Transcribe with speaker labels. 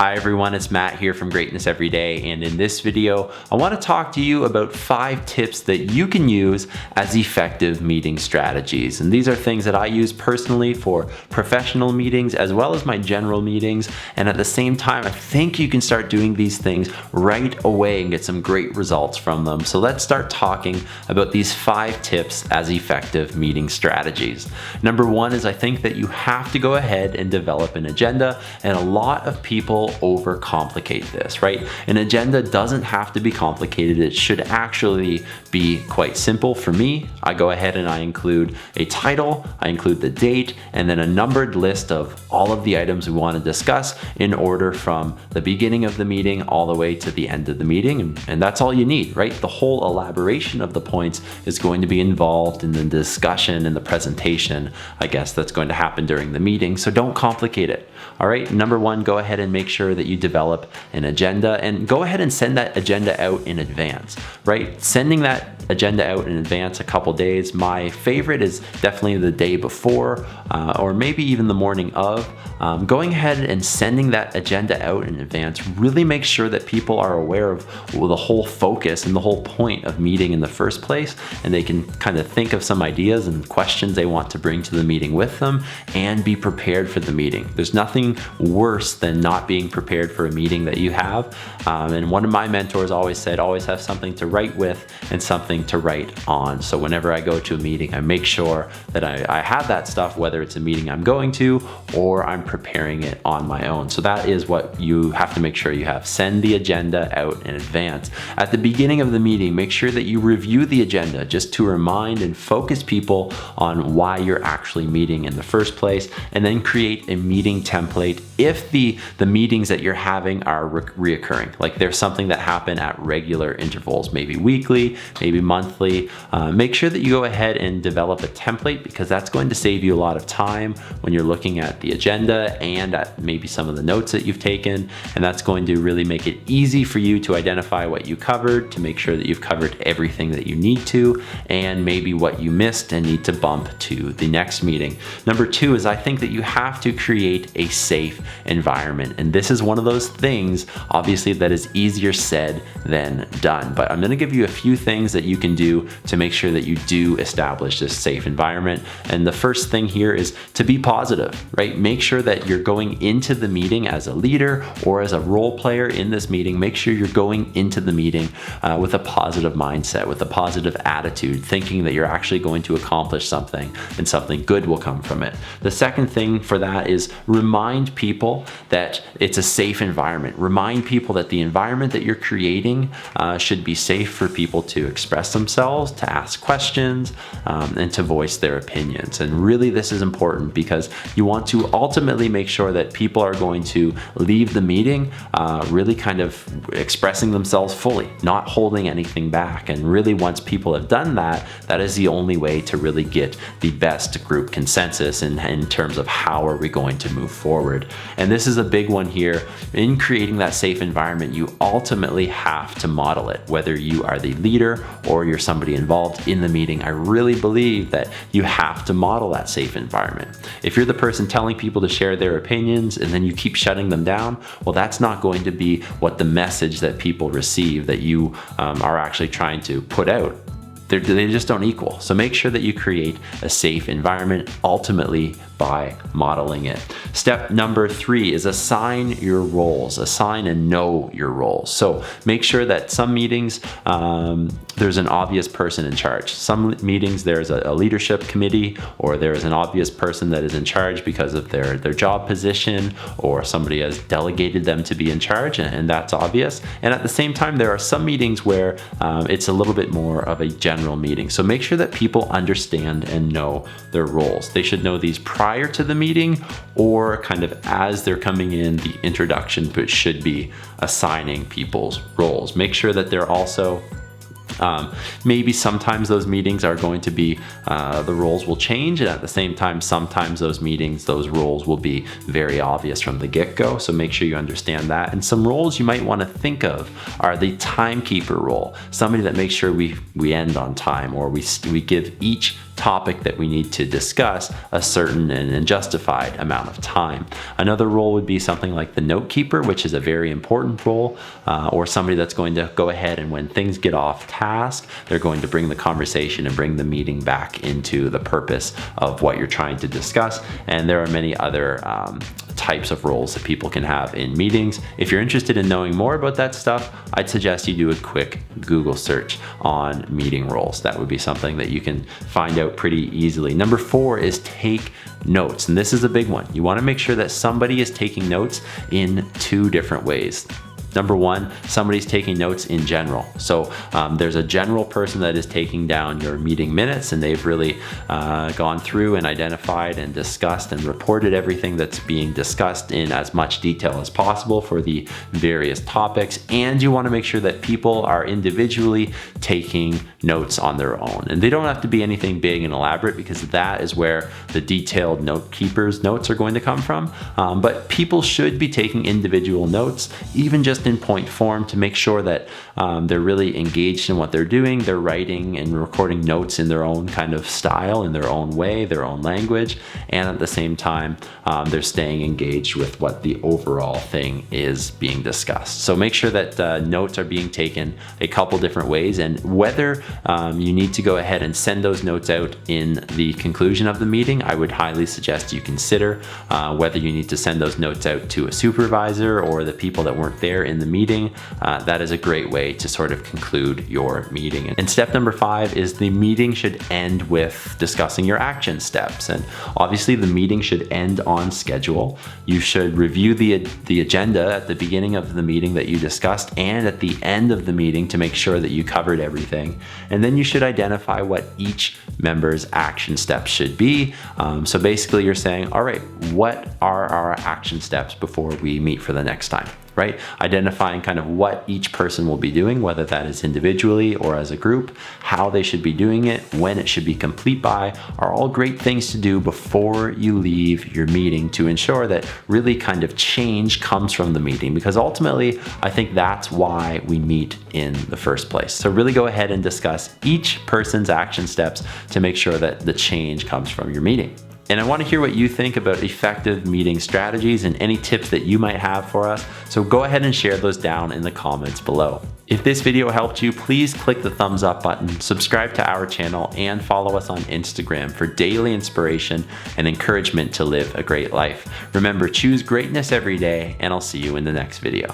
Speaker 1: Hi everyone, it's Matt here from Greatness Everyday, and in this video, I want to talk to you about 5 tips that you can use as effective meeting strategies. And these are things that I use personally for professional meetings as well as my general meetings. And at the same time, I think you can start doing these things right away and get some great results from them. So let's start talking about these 5 tips as effective meeting strategies. Number 1 is I think that you have to go ahead and develop an agenda, and a lot of people overcomplicate this, right? An agenda doesn't have to be complicated. It should actually be quite simple. For me, I go ahead and I include a title, I include the date, and then a numbered list of all of the items we want to discuss in order from the beginning of the meeting all the way to the end of the meeting. And that's all you need, right? The whole elaboration of the points is going to be involved in the discussion and the presentation, I guess, that's going to happen during the meeting. So don't complicate it. All right, number 1, go ahead and make sure that you develop an agenda, and go ahead and send that agenda out in advance, right? Sending that agenda out in advance a couple days. My favorite is definitely the day before, or maybe even the morning of. Going ahead and sending that agenda out in advance really makes sure that people are aware of the whole focus and the whole point of meeting in the first place, and they can kind of think of some ideas and questions they want to bring to the meeting with them and be prepared for the meeting. There's nothing worse than not being prepared for a meeting that you have. And one of my mentors always said, always have something to write with and something to write on. So whenever I go to a meeting, I make sure that I have that stuff, whether it's a meeting I'm going to or I'm preparing it on my own. So that is what you have to make sure you have. Send the agenda out in advance. At the beginning of the meeting, make sure that you review the agenda just to remind and focus people on why you're actually meeting in the first place, and then create a meeting template if the meetings that you're having are reoccurring. Like there's something that happen at regular intervals, maybe weekly, maybe monthly. Make sure that you go ahead and develop a template, because that's going to save you a lot of time when you're looking at the agenda and at maybe some of the notes that you've taken. And that's going to really make it easy for you to identify what you covered, to make sure that you've covered everything that you need to, and maybe what you missed and need to bump to the next meeting. Number 2 is I think that you have to create a safe environment. And this is one of those things, obviously, that is easier said than done. But I'm going to give you a few things that you can do to make sure that you do establish this safe environment. And the first thing here is to be positive, right? Make sure that you're going into the meeting as a leader or as a role player in this meeting. Make sure you're going into the meeting with a positive mindset, with a positive attitude, thinking that you're actually going to accomplish something and something good will come from it. The second thing for that is remind people that it's a safe environment. Remind people that the environment that you're creating should be safe for people to express themselves, to ask questions, and to voice their opinions. And really, this is important because you want to ultimately make sure that people are going to leave the meeting really kind of expressing themselves fully, not holding anything back. And really, once people have done that, that is the only way to really get the best group consensus in terms of how are we going to move forward. And this is a big one here. In creating that safe environment, you ultimately have to model it, whether you are the leader or you're somebody involved in the meeting. I really believe that you have to model that safe environment. If you're the person telling people to share their opinions and then you keep shutting them down, well, that's not going to be what the message that people receive that you are actually trying to put out. They just don't equal. So make sure that you create a safe environment, ultimately by modeling it. Step number 3 is assign your roles. Assign and know your roles. So make sure that some meetings, there's an obvious person in charge. Some meetings, there's a leadership committee, or there's an obvious person that is in charge because of their job position, or somebody has delegated them to be in charge, and that's obvious. And at the same time, there are some meetings where it's a little bit more of a general meeting. So make sure that people understand and know their roles. They should know these prior to the meeting, or kind of as they're coming in, the introduction, but should be assigning people's roles. Make sure that they're also maybe sometimes those meetings are going to be, the roles will change, and at the same time, sometimes those meetings, those roles will be very obvious from the get-go. So make sure you understand that. And some roles you might want to think of are the timekeeper role, somebody that makes sure we end on time, or we give each topic that we need to discuss a certain and justified amount of time. Another role would be something like the note keeper, which is a very important role, or somebody that's going to go ahead and when things get off task, they're going to bring the conversation and bring the meeting back into the purpose of what you're trying to discuss. And there are many other types of roles that people can have in meetings. If you're interested in knowing more about that stuff, I'd suggest you do a quick Google search on meeting roles. That would be something that you can find out pretty easily. Number 4 is take notes. And this is a big one. You want to make sure that somebody is taking notes in 2 different ways. Number 1, somebody's taking notes in general. So there's a general person that is taking down your meeting minutes, and they've really gone through and identified and discussed and reported everything that's being discussed in as much detail as possible for the various topics. And you want to make sure that people are individually taking notes on their own. And they don't have to be anything big and elaborate, because that is where the detailed note keeper's notes are going to come from. But people should be taking individual notes, even just in point form, to make sure that they're really engaged in what they're doing. They're writing and recording notes in their own kind of style, in their own way, their own language, and at the same time they're staying engaged with what the overall thing is being discussed. So make sure that notes are being taken a couple different ways, and whether you need to go ahead and send those notes out in the conclusion of the meeting, I would highly suggest you consider whether you need to send those notes out to a supervisor or the people that weren't there in the meeting. That is a great way to sort of conclude your meeting. And step number 5 is the meeting should end with discussing your action steps. And obviously the meeting should end on schedule. You should review the agenda at the beginning of the meeting that you discussed and at the end of the meeting to make sure that you covered everything. And then you should identify what each member's action steps should be. So basically you're saying, all right, what are our action steps before we meet for the next time? Right? Identifying kind of what each person will be doing, whether that is individually or as a group, how they should be doing it, when it should be complete by, are all great things to do before you leave your meeting to ensure that really kind of change comes from the meeting, because ultimately I think that's why we meet in the first place. So really go ahead and discuss each person's action steps to make sure that the change comes from your meeting. And I want to hear what you think about effective meeting strategies and any tips that you might have for us. So go ahead and share those down in the comments below. If this video helped you, please click the thumbs up button, subscribe to our channel, and follow us on Instagram for daily inspiration and encouragement to live a great life. Remember, choose greatness every day, and I'll see you in the next video.